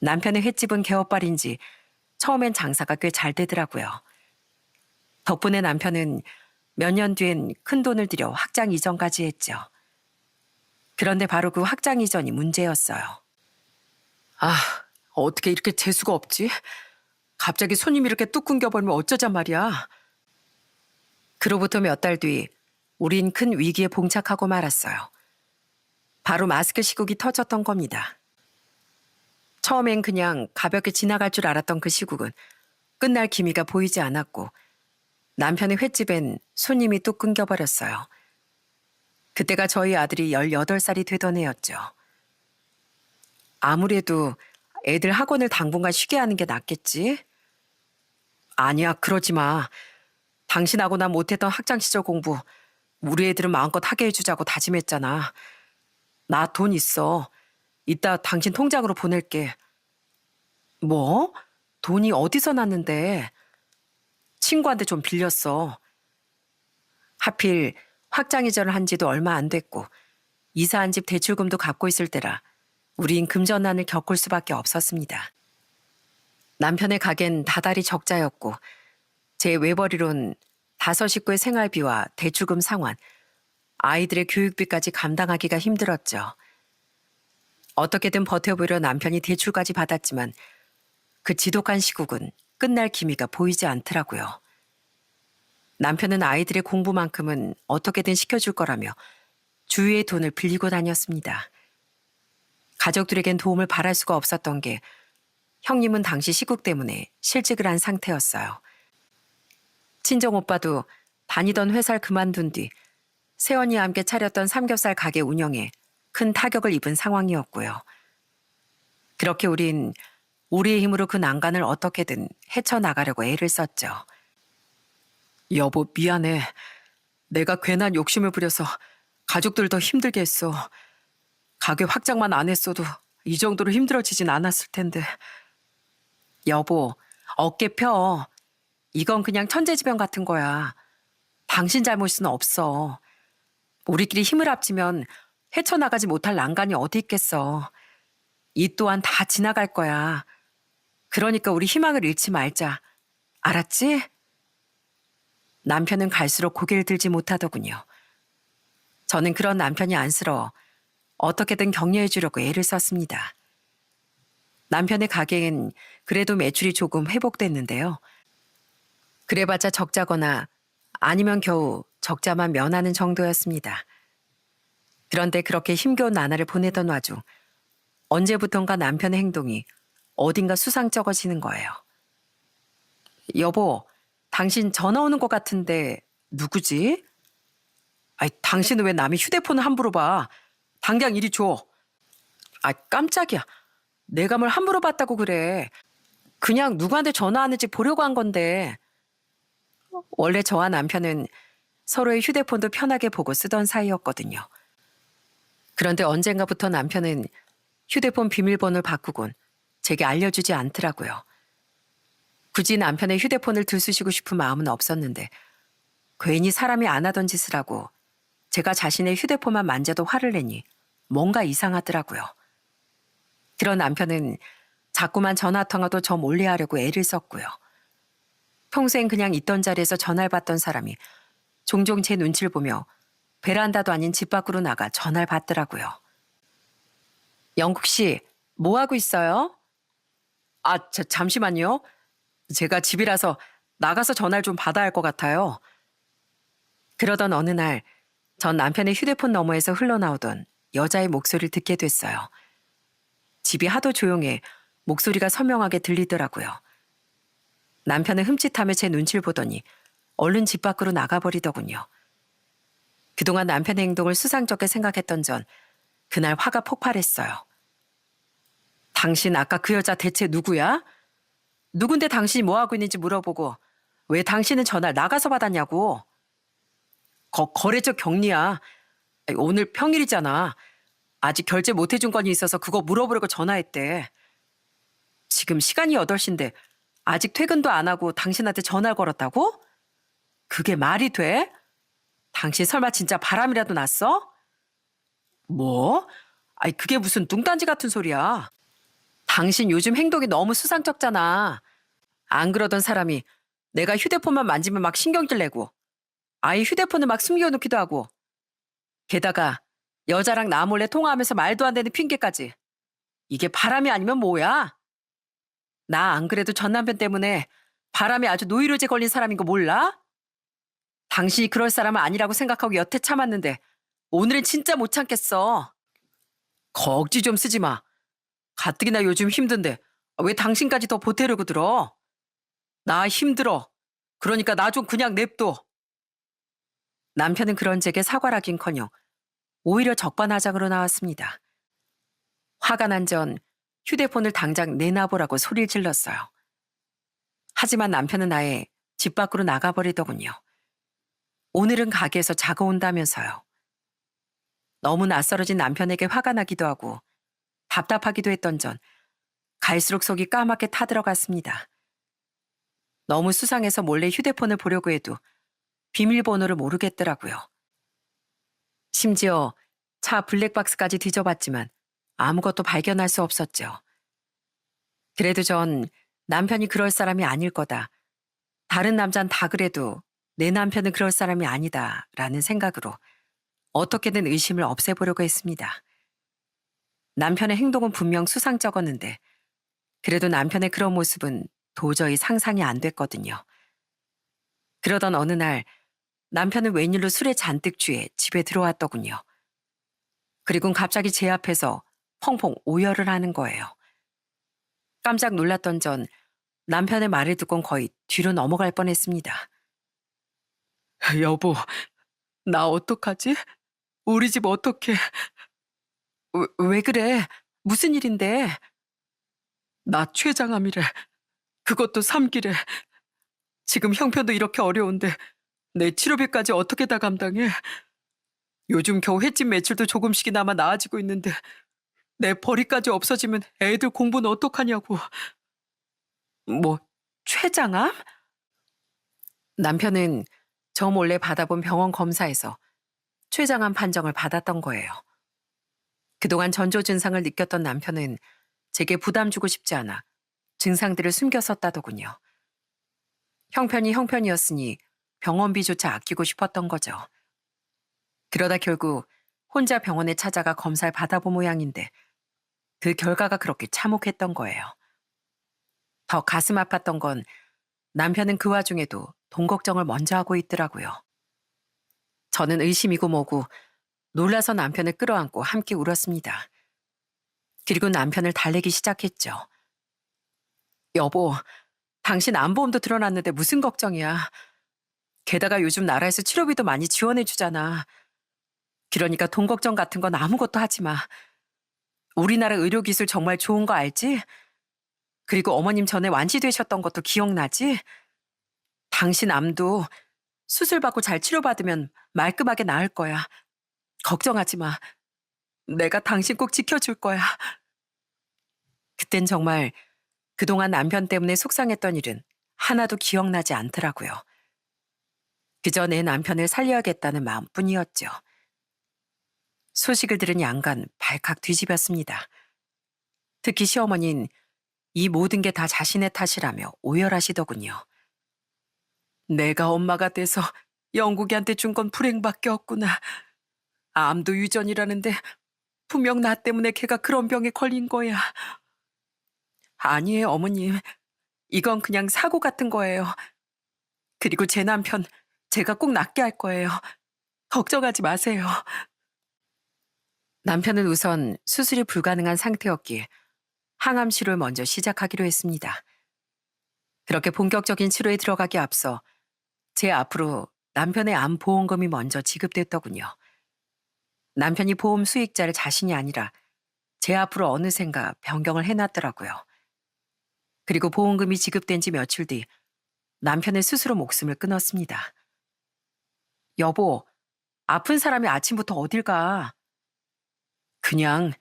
남편의 횟집은 개업발인지 처음엔 장사가 꽤 잘 되더라고요. 덕분에 남편은 몇 년 뒤엔 큰 돈을 들여 확장 이전까지 했죠. 그런데 바로 그 확장 이전이 문제였어요. 아, 어떻게 이렇게 재수가 없지? 갑자기 손님이 이렇게 뚝 끊겨버리면 어쩌잔 말이야. 그로부터 몇 달 뒤 우린 큰 위기에 봉착하고 말았어요. 바로 마스크 시국이 터졌던 겁니다. 처음엔 그냥 가볍게 지나갈 줄 알았던 그 시국은 끝날 기미가 보이지 않았고 남편의 횟집엔 손님이 뚝 끊겨버렸어요. 그때가 저희 아들이 18살이 되던 해였죠. 아무래도 애들 학원을 당분간 쉬게 하는 게 낫겠지? 아니야, 그러지 마. 당신하고 난 못했던 학창시절 공부 우리 애들은 마음껏 하게 해주자고 다짐했잖아. 나 돈 있어. 이따 당신 통장으로 보낼게. 뭐? 돈이 어디서 났는데? 친구한테 좀 빌렸어. 하필 확장 이전을 한 지도 얼마 안 됐고 이사한 집 대출금도 갚고 있을 때라 우린 금전난을 겪을 수밖에 없었습니다. 남편의 가게는 다달이 적자였고 제 외벌이론 5식구의 생활비와 대출금 상환, 아이들의 교육비까지 감당하기가 힘들었죠. 어떻게든 버텨보려 남편이 대출까지 받았지만 그 지독한 시국은 끝날 기미가 보이지 않더라고요. 남편은 아이들의 공부만큼은 어떻게든 시켜줄 거라며 주위의 돈을 빌리고 다녔습니다. 가족들에겐 도움을 바랄 수가 없었던 게 형님은 당시 시국 때문에 실직을 한 상태였어요. 친정 오빠도 다니던 회사를 그만둔 뒤 새언니와 함께 차렸던 삼겹살 가게 운영에 큰 타격을 입은 상황이었고요. 그렇게 우린 우리의 힘으로 그 난간을 어떻게든 헤쳐나가려고 애를 썼죠. 여보, 미안해. 내가 괜한 욕심을 부려서 가족들 더 힘들게 했어. 가게 확장만 안 했어도 이 정도로 힘들어지진 않았을 텐데. 여보, 어깨 펴. 이건 그냥 천재지변 같은 거야. 당신 잘못은 없어. 우리끼리 힘을 합치면 헤쳐나가지 못할 난간이 어디 있겠어. 이 또한 다 지나갈 거야. 그러니까 우리 희망을 잃지 말자. 알았지? 남편은 갈수록 고개를 들지 못하더군요. 저는 그런 남편이 안쓰러워 어떻게든 격려해 주려고 애를 썼습니다. 남편의 가게엔 그래도 매출이 조금 회복됐는데요. 그래봤자 적자거나 아니면 겨우 적자만 면하는 정도였습니다. 그런데 그렇게 힘겨운 나날을 보내던 와중 언제부턴가 남편의 행동이 어딘가 수상쩍어지는 거예요. 여보, 당신 전화 오는 것 같은데 누구지? 아이, 당신은 왜 남의 휴대폰을 함부로 봐? 당장 이리 줘. 아, 깜짝이야. 내가 뭘 함부로 봤다고 그래. 그냥 누구한테 전화하는지 보려고 한 건데. 원래 저와 남편은 서로의 휴대폰도 편하게 보고 쓰던 사이였거든요. 그런데 언젠가부터 남편은 휴대폰 비밀번호를 바꾸곤 제게 알려주지 않더라고요. 굳이 남편의 휴대폰을 들쑤시고 싶은 마음은 없었는데 괜히 사람이 안 하던 짓을 하고 제가 자신의 휴대폰만 만져도 화를 내니 뭔가 이상하더라고요. 그런 남편은 자꾸만 전화통화도 저 몰래 하려고 애를 썼고요. 평소엔 그냥 있던 자리에서 전화를 받던 사람이 종종 제 눈치를 보며 베란다도 아닌 집 밖으로 나가 전화를 받더라고요. 영국 씨, 뭐 하고 있어요? 아, 잠시만요. 제가 집이라서 나가서 전화를 좀 받아야 할 것 같아요. 그러던 어느 날 전 남편의 휴대폰 너머에서 흘러나오던 여자의 목소리를 듣게 됐어요. 집이 하도 조용해 목소리가 선명하게 들리더라고요. 남편은 흠칫하며 제 눈치를 보더니 얼른 집 밖으로 나가버리더군요. 그동안 남편의 행동을 수상쩍게 생각했던 전 그날 화가 폭발했어요. 당신 아까 그 여자 대체 누구야? 누군데 당신이 뭐하고 있는지 물어보고 왜 당신은 전화를 나가서 받았냐고. 거래처 경리야. 오늘 평일이잖아. 아직 결제 못 해준 건이 있어서 그거 물어보려고 전화했대. 지금 시간이 8시인데 아직 퇴근도 안 하고 당신한테 전화를 걸었다고? 그게 말이 돼? 당신 설마 진짜 바람이라도 났어? 뭐? 아이, 그게 무슨 뚱딴지 같은 소리야. 당신 요즘 행동이 너무 수상쩍잖아. 안 그러던 사람이 내가 휴대폰만 만지면 막 신경질 내고 아이 휴대폰을 막 숨겨놓기도 하고 게다가 여자랑 나 몰래 통화하면서 말도 안 되는 핑계까지. 이게 바람이 아니면 뭐야? 나 안 그래도 전 남편 때문에 바람에 아주 노이로제 걸린 사람인 거 몰라? 당신이 그럴 사람은 아니라고 생각하고 여태 참았는데 오늘은 진짜 못 참겠어. 걱지 좀 쓰지 마. 가뜩이나 요즘 힘든데 왜 당신까지 더 보태려고 들어? 나 힘들어. 그러니까 나 좀 그냥 냅둬. 남편은 그런 제게 사과를 하긴커녕 오히려 적반하장으로 나왔습니다. 화가 난 전 휴대폰을 당장 내놔보라고 소리를 질렀어요. 하지만 남편은 아예 집 밖으로 나가버리더군요. 오늘은 가게에서 자고 온다면서요. 너무 낯설어진 남편에게 화가 나기도 하고 답답하기도 했던 전 갈수록 속이 까맣게 타들어갔습니다. 너무 수상해서 몰래 휴대폰을 보려고 해도 비밀번호를 모르겠더라고요. 심지어 차 블랙박스까지 뒤져봤지만 아무것도 발견할 수 없었죠. 그래도 전 남편이 그럴 사람이 아닐 거다. 다른 남잔 다 그래도 내 남편은 그럴 사람이 아니다 라는 생각으로 어떻게든 의심을 없애보려고 했습니다. 남편의 행동은 분명 수상쩍었는데 그래도 남편의 그런 모습은 도저히 상상이 안 됐거든요. 그러던 어느 날 남편은 웬일로 술에 잔뜩 취해 집에 들어왔더군요. 그리고는 갑자기 제 앞에서 펑펑 오열을 하는 거예요. 깜짝 놀랐던 전 남편의 말을 듣곤 거의 뒤로 넘어갈 뻔했습니다. 여보, 나 어떡하지? 우리 집 어떡해? 왜 그래? 무슨 일인데? 나 췌장암이래. 그것도 3기래. 지금 형편도 이렇게 어려운데 내 치료비까지 어떻게 다 감당해? 요즘 겨우 횟집 매출도 조금씩이나마 나아지고 있는데 내 벌이까지 없어지면 애들 공부는 어떡하냐고. 뭐, 췌장암? 남편은 저 몰래 받아본 병원 검사에서 췌장암 판정을 받았던 거예요. 그동안 전조 증상을 느꼈던 남편은 제게 부담 주고 싶지 않아 증상들을 숨겼었다더군요. 형편이 형편이었으니 병원비조차 아끼고 싶었던 거죠. 그러다 결국 혼자 병원에 찾아가 검사를 받아본 모양인데 그 결과가 그렇게 참혹했던 거예요. 더 가슴 아팠던 건 남편은 그 와중에도 돈 걱정을 먼저 하고 있더라고요. 저는 의심이고 뭐고 놀라서 남편을 끌어안고 함께 울었습니다. 그리고 남편을 달래기 시작했죠. 여보, 당신 암보험도 들어놨는데 무슨 걱정이야. 게다가 요즘 나라에서 치료비도 많이 지원해 주잖아. 그러니까 돈 걱정 같은 건 아무것도 하지 마. 우리나라 의료기술 정말 좋은 거 알지? 그리고 어머님 전에 완치되셨던 것도 기억나지? 당신 암도 수술받고 잘 치료받으면 말끔하게 나을 거야. 걱정하지 마. 내가 당신 꼭 지켜줄 거야. 그땐 정말 그동안 남편 때문에 속상했던 일은 하나도 기억나지 않더라고요. 그저 내 남편을 살려야겠다는 마음뿐이었죠. 소식을 들은 양간 발칵 뒤집었습니다. 특히 시어머니는 이 모든 게 다 자신의 탓이라며 오열하시더군요. 내가 엄마가 돼서 영국이한테 준 건 불행밖에 없구나. 암도 유전이라는데 분명 나 때문에 걔가 그런 병에 걸린 거야. 아니에요, 어머님. 이건 그냥 사고 같은 거예요. 그리고 제 남편 제가 꼭 낫게 할 거예요. 걱정하지 마세요. 남편은 우선 수술이 불가능한 상태였기에 항암 치료를 먼저 시작하기로 했습니다. 그렇게 본격적인 치료에 들어가기 앞서 제 앞으로 남편의 암 보험금이 먼저 지급됐더군요. 남편이 보험 수익자를 자신이 아니라 제 앞으로 어느샌가 변경을 해놨더라고요. 그리고 보험금이 지급된 지 며칠 뒤 남편의 스스로 목숨을 끊었습니다. 여보, 아픈 사람이 아침부터 어딜 가? 그냥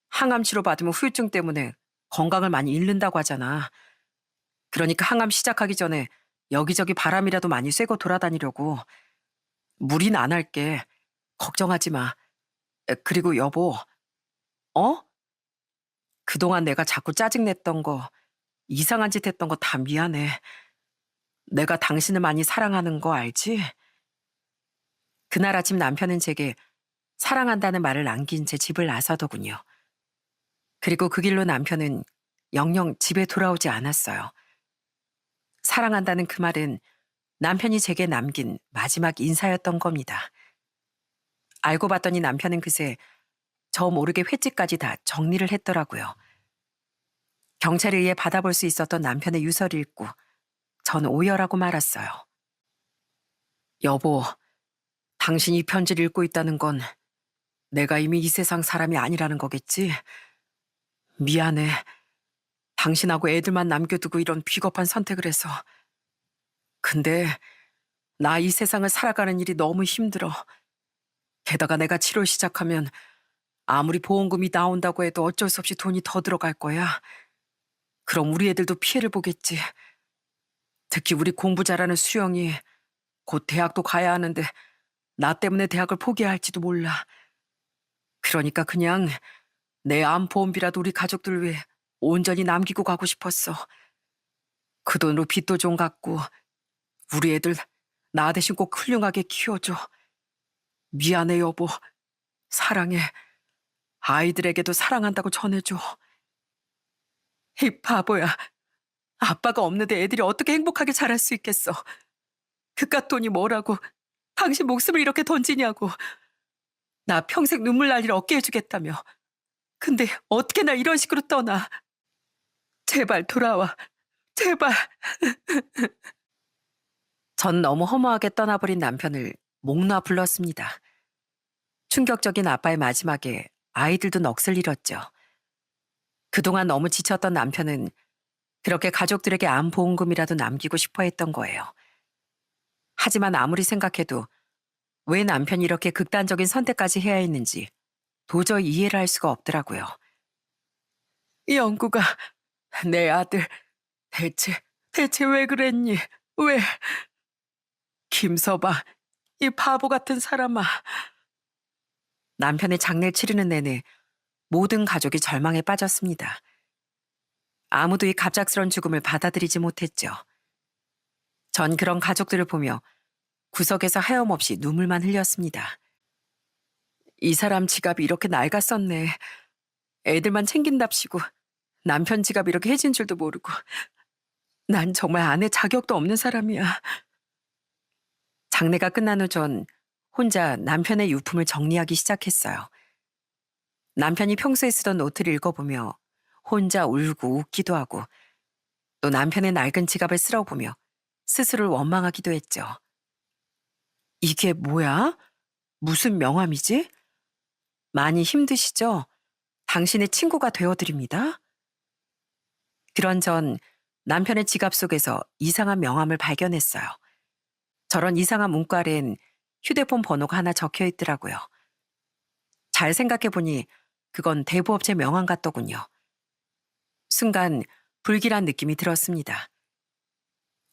항암 치료 받으면 후유증 때문에 건강을 많이 잃는다고 하잖아. 그러니까 항암 시작하기 전에 여기저기 바람이라도 많이 쐬고 돌아다니려고. 무리는 안 할게. 걱정하지 마. 그리고 여보, 어? 그동안 내가 자꾸 짜증냈던 거, 이상한 짓 했던 거 다 미안해. 내가 당신을 많이 사랑하는 거 알지? 그날 아침 남편은 제게 사랑한다는 말을 남긴 제 집을 나서더군요. 그리고 그 길로 남편은 영영 집에 돌아오지 않았어요. 사랑한다는 그 말은 남편이 제게 남긴 마지막 인사였던 겁니다. 알고 봤더니 남편은 그새 저 모르게 횟집까지 다 정리를 했더라고요. 경찰에 의해 받아볼 수 있었던 남편의 유서를 읽고 전 오열하고 말았어요. 여보, 당신이 이 편지를 읽고 있다는 건 내가 이미 이 세상 사람이 아니라는 거겠지? 미안해. 당신하고 애들만 남겨두고 이런 비겁한 선택을 해서. 근데 나 이 세상을 살아가는 일이 너무 힘들어. 게다가 내가 치료 시작하면 아무리 보험금이 나온다고 해도 어쩔 수 없이 돈이 더 들어갈 거야. 그럼 우리 애들도 피해를 보겠지. 특히 우리 공부 잘하는 수영이 곧 대학도 가야 하는데 나 때문에 대학을 포기해야 할지도 몰라. 그러니까 그냥 내 암보험비라도 우리 가족들 위해 온전히 남기고 가고 싶었어. 그 돈으로 빚도 좀 갚고 우리 애들 나 대신 꼭 훌륭하게 키워줘. 미안해 여보. 사랑해. 아이들에게도 사랑한다고 전해줘. 이 바보야. 아빠가 없는데 애들이 어떻게 행복하게 자랄 수 있겠어. 그깟 돈이 뭐라고 당신 목숨을 이렇게 던지냐고. 나 평생 눈물 날 일 없게 해주겠다며. 근데 어떻게 날 이런 식으로 떠나. 제발 돌아와. 제발. 전 너무 허무하게 떠나버린 남편을 목 놓아 불렀습니다. 충격적인 아빠의 마지막에 아이들도 넋을 잃었죠. 그동안 너무 지쳤던 남편은 그렇게 가족들에게 암 보험금이라도 남기고 싶어 했던 거예요. 하지만 아무리 생각해도 왜 남편이 이렇게 극단적인 선택까지 해야 했는지 도저히 이해를 할 수가 없더라고요. 영구가, 내 아들, 대체 왜 그랬니? 왜? 김서방, 이 바보 같은 사람아. 남편의 장례를 치르는 내내 모든 가족이 절망에 빠졌습니다. 아무도 이 갑작스런 죽음을 받아들이지 못했죠. 전 그런 가족들을 보며 구석에서 하염없이 눈물만 흘렸습니다. 이 사람 지갑이 이렇게 낡았었네. 애들만 챙긴답시고 남편 지갑 이렇게 해진 줄도 모르고. 난 정말 아내 자격도 없는 사람이야. 장례가 끝난 후 전 혼자 남편의 유품을 정리하기 시작했어요. 남편이 평소에 쓰던 노트를 읽어보며 혼자 울고 웃기도 하고, 또 남편의 낡은 지갑을 쓸어보며 스스로를 원망하기도 했죠. 이게 뭐야? 무슨 명함이지? 많이 힘드시죠? 당신의 친구가 되어드립니다. 그런 전 남편의 지갑 속에서 이상한 명함을 발견했어요. 저런 이상한 문구아래엔 휴대폰 번호가 하나 적혀 있더라고요. 잘 생각해보니 그건 대부업체 명함 같더군요. 순간 불길한 느낌이 들었습니다.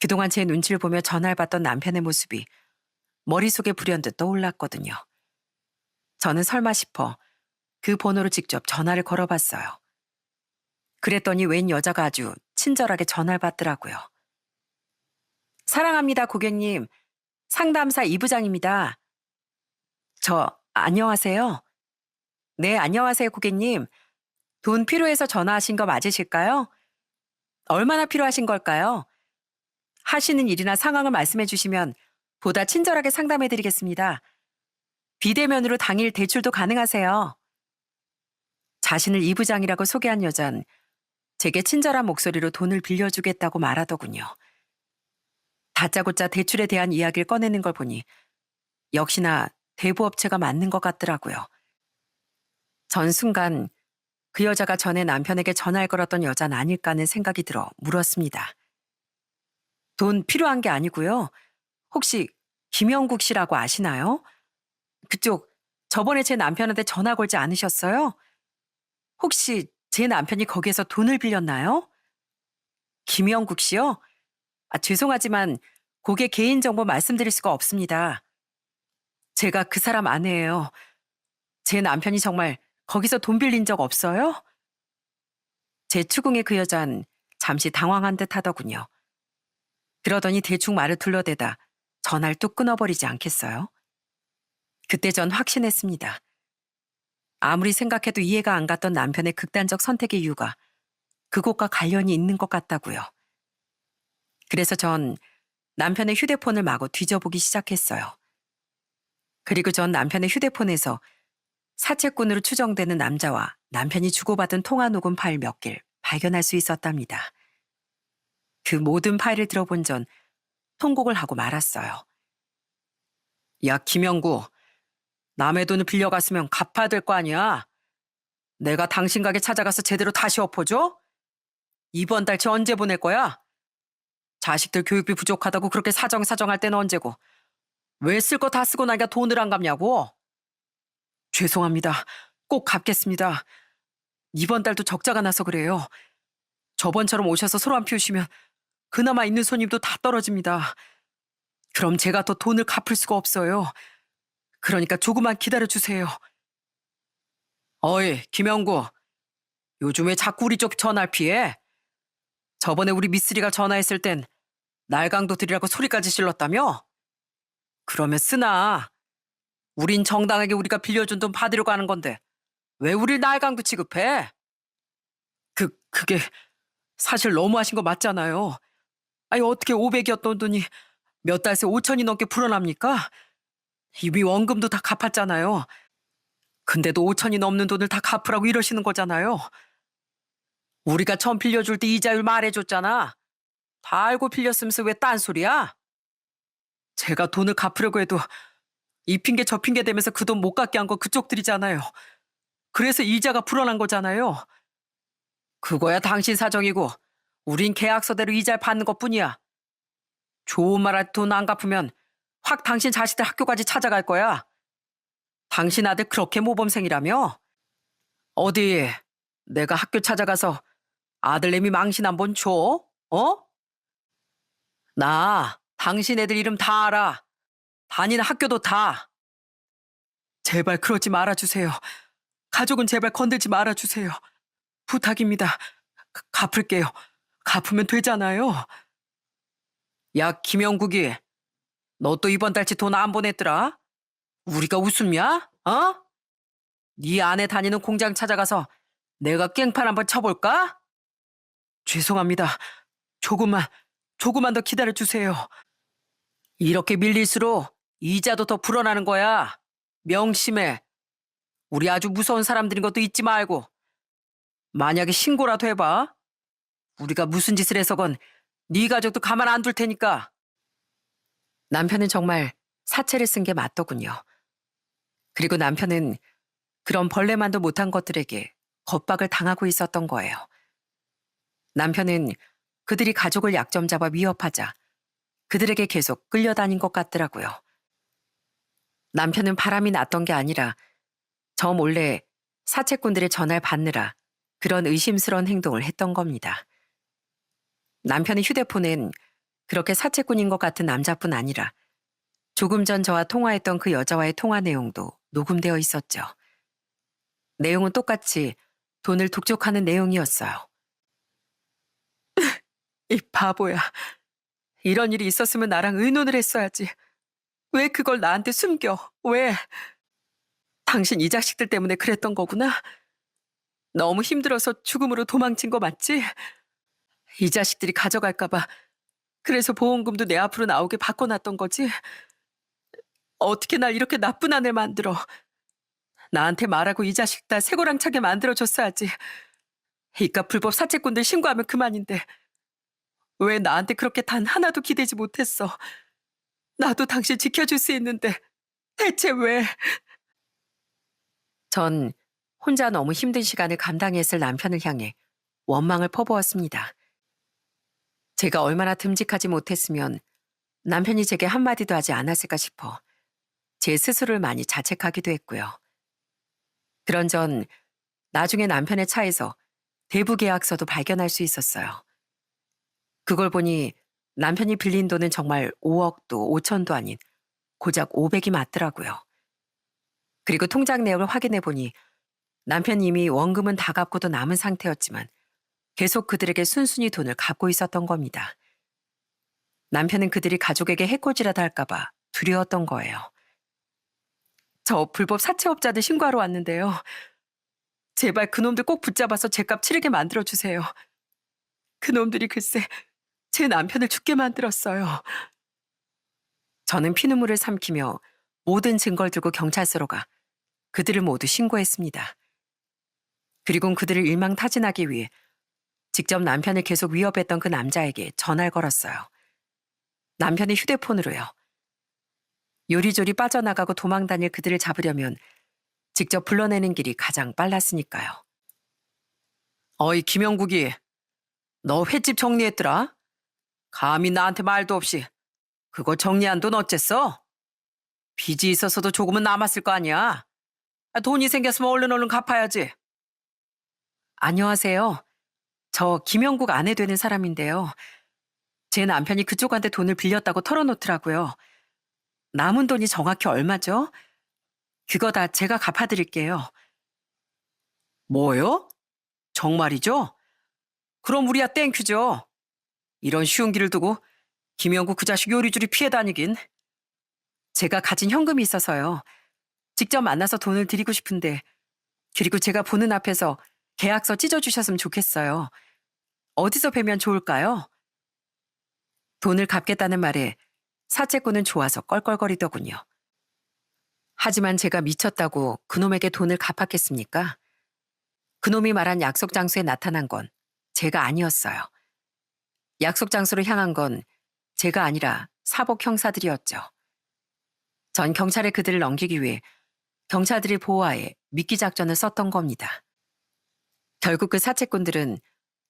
그동안 제 눈치를 보며 전화를 받던 남편의 모습이 머릿속에 불현듯 떠올랐거든요. 저는 설마 싶어 그 번호로 직접 전화를 걸어봤어요. 그랬더니 웬 여자가 아주 친절하게 전화를 받더라고요. 사랑합니다, 고객님. 상담사 이 부장입니다. 안녕하세요. 네, 안녕하세요, 고객님. 돈 필요해서 전화하신 거 맞으실까요? 얼마나 필요하신 걸까요? 하시는 일이나 상황을 말씀해 주시면 보다 친절하게 상담해 드리겠습니다. 비대면으로 당일 대출도 가능하세요. 자신을 이 부장이라고 소개한 여잔 제게 친절한 목소리로 돈을 빌려주겠다고 말하더군요. 다짜고짜 대출에 대한 이야기를 꺼내는 걸 보니 역시나 대부업체가 맞는 것 같더라고요. 전 순간 그 여자가 전에 남편에게 전화를 걸었던 여자는 아닐까 하는 생각이 들어 물었습니다. 돈 필요한 게 아니고요. 혹시 김영국 씨라고 아시나요? 그쪽 저번에 제 남편한테 전화 걸지 않으셨어요? 혹시 제 남편이 거기에서 돈을 빌렸나요? 김영국 씨요? 죄송하지만 고객 개인정보 말씀드릴 수가 없습니다. 제가 그 사람 아내예요. 제 남편이 정말 거기서 돈 빌린 적 없어요? 제 추궁에 그 여잔 잠시 당황한 듯 하더군요. 그러더니 대충 말을 둘러대다 전화를 뚝 끊어버리지 않겠어요? 그때 전 확신했습니다. 아무리 생각해도 이해가 안 갔던 남편의 극단적 선택의 이유가 그것과 관련이 있는 것 같다고요. 그래서 전 남편의 휴대폰을 마구 뒤져보기 시작했어요. 그리고 전 남편의 휴대폰에서 사채꾼으로 추정되는 남자와 남편이 주고받은 통화 녹음 파일 몇 개를 발견할 수 있었답니다. 그 모든 파일을 들어본 전 통곡을 하고 말았어요. 야, 김영구. 남의 돈을 빌려갔으면 갚아야 될 거 아니야. 내가 당신 가게 찾아가서 제대로 다시 엎어줘? 이번 달치 언제 보낼 거야? 자식들 교육비 부족하다고 그렇게 사정할 때는 언제고. 왜 쓸 거 다 쓰고 나니까 돈을 안 갚냐고. 죄송합니다. 꼭 갚겠습니다. 이번 달도 적자가 나서 그래요. 저번처럼 오셔서 소란 피우시면 그나마 있는 손님도 다 떨어집니다. 그럼 제가 더 돈을 갚을 수가 없어요. 그러니까 조금만 기다려주세요. 어이, 김영구. 요즘 왜 자꾸 우리 쪽 전화를 피해? 저번에 우리 미쓰리가 전화했을 땐 날강도 드리라고 소리까지 질렀다며? 그러면 쓰나. 우린 정당하게 우리가 빌려준 돈 받으려고 하는 건데 왜 우릴 날강도 취급해? 그게 사실 너무하신 거 맞잖아요. 아니 어떻게 500이었던 돈이 몇 달 새 5천이 넘게 불어납니까? 이미 원금도 다 갚았잖아요. 근데도 5천이 넘는 돈을 다 갚으라고 이러시는 거잖아요. 우리가 처음 빌려줄 때 이자율 말해줬잖아. 다 알고 빌렸으면서 왜 딴소리야? 제가 돈을 갚으려고 해도 이 핑계 저 핑계 대면서 그 돈 못 갚게 한 거 그쪽들이잖아요. 그래서 이자가 불어난 거잖아요. 그거야 당신 사정이고 우린 계약서대로 이자를 받는 것뿐이야. 좋은 말 할 돈 안 갚으면 확 당신 자식들 학교까지 찾아갈 거야. 당신 아들 그렇게 모범생이라며? 어디 내가 학교 찾아가서 아들내미 망신 한번 줘? 어? 나 당신 애들 이름 다 알아. 다니는 학교도 다. 제발 그러지 말아주세요. 가족은 제발 건들지 말아주세요. 부탁입니다. 갚을게요. 갚으면 되잖아요. 야, 김영국이. 너 또 이번 달치 돈 안 보냈더라? 우리가 웃음냐? 어? 네 아내 다니는 공장 찾아가서 내가 깽판 한번 쳐볼까? 죄송합니다. 조금만 더 기다려주세요. 이렇게 밀릴수록 이자도 더 불어나는 거야. 명심해. 우리 아주 무서운 사람들인 것도 잊지 말고. 만약에 신고라도 해봐. 우리가 무슨 짓을 해서건 네 가족도 가만 안 둘 테니까. 남편은 정말 사채를 쓴 게 맞더군요. 그리고 남편은 그런 벌레만도 못한 것들에게 겁박을 당하고 있었던 거예요. 남편은 그들이 가족을 약점 잡아 위협하자 그들에게 계속 끌려다닌 것 같더라고요. 남편은 바람이 났던 게 아니라 저 몰래 사채꾼들의 전화를 받느라 그런 의심스러운 행동을 했던 겁니다. 남편의 휴대폰엔 그렇게 사채꾼인 것 같은 남자뿐 아니라 조금 전 저와 통화했던 그 여자와의 통화 내용도 녹음되어 있었죠. 내용은 똑같이 돈을 독촉하는 내용이었어요. 이 바보야. 이런 일이 있었으면 나랑 의논을 했어야지. 왜 그걸 나한테 숨겨? 왜? 당신 이 자식들 때문에 그랬던 거구나. 너무 힘들어서 죽음으로 도망친 거 맞지? 이 자식들이 가져갈까봐 그래서 보험금도 내 앞으로 나오게 바꿔놨던 거지? 어떻게 날 이렇게 나쁜 아내 만들어. 나한테 말하고 이 자식 다 쇠고랑차게 만들어줬어야지. 이깟 불법 사채꾼들 신고하면 그만인데 왜 나한테 그렇게 단 하나도 기대지 못했어. 나도 당신 지켜줄 수 있는데 대체 왜. 전 혼자 너무 힘든 시간을 감당했을 남편을 향해 원망을 퍼부었습니다. 제가 얼마나 듬직하지 못했으면 남편이 제게 한마디도 하지 않았을까 싶어 제 스스로를 많이 자책하기도 했고요. 그런 전 나중에 남편의 차에서 대부 계약서도 발견할 수 있었어요. 그걸 보니 남편이 빌린 돈은 정말 5억도 5천도 아닌 고작 500이 맞더라고요. 그리고 통장 내역을 확인해 보니 남편이 이미 원금은 다 갚고도 남은 상태였지만 계속 그들에게 순순히 돈을 갚고 있었던 겁니다. 남편은 그들이 가족에게 해코지라도 할까봐 두려웠던 거예요. 저 불법 사채업자들 신고하러 왔는데요. 제발 그놈들 꼭 붙잡아서 제값 치르게 만들어주세요. 그놈들이 글쎄 제 남편을 죽게 만들었어요. 저는 피눈물을 삼키며 모든 증거를 들고 경찰서로 가 그들을 모두 신고했습니다. 그리고는 그들을 일망타진하기 위해 직접 남편을 계속 위협했던 그 남자에게 전화를 걸었어요. 남편의 휴대폰으로요. 요리조리 빠져나가고 도망다닐 그들을 잡으려면 직접 불러내는 길이 가장 빨랐으니까요. 어이 김영국이, 너 횟집 정리했더라? 감히 나한테 말도 없이 그거 정리한 돈 어쨌어? 빚이 있어서도 조금은 남았을 거 아니야. 돈이 생겼으면 얼른 갚아야지. 안녕하세요. 저 김영국 아내 되는 사람인데요. 제 남편이 그쪽한테 돈을 빌렸다고 털어놓더라고요. 남은 돈이 정확히 얼마죠? 그거 다 제가 갚아드릴게요. 뭐요? 정말이죠? 그럼 우리야 땡큐죠. 이런 쉬운 길을 두고 김영국 그 자식 요리조리 피해 다니긴. 제가 가진 현금이 있어서요. 직접 만나서 돈을 드리고 싶은데 그리고 제가 보는 앞에서 계약서 찢어주셨으면 좋겠어요. 어디서 뵈면 좋을까요? 돈을 갚겠다는 말에 사채꾼은 좋아서 껄껄거리더군요. 하지만 제가 미쳤다고 그놈에게 돈을 갚았겠습니까? 그놈이 말한 약속 장소에 나타난 건 제가 아니었어요. 약속 장소로 향한 건 제가 아니라 사복 형사들이었죠. 전 경찰에 그들을 넘기기 위해 경찰들이 보호하에 미끼 작전을 썼던 겁니다. 결국 그 사채꾼들은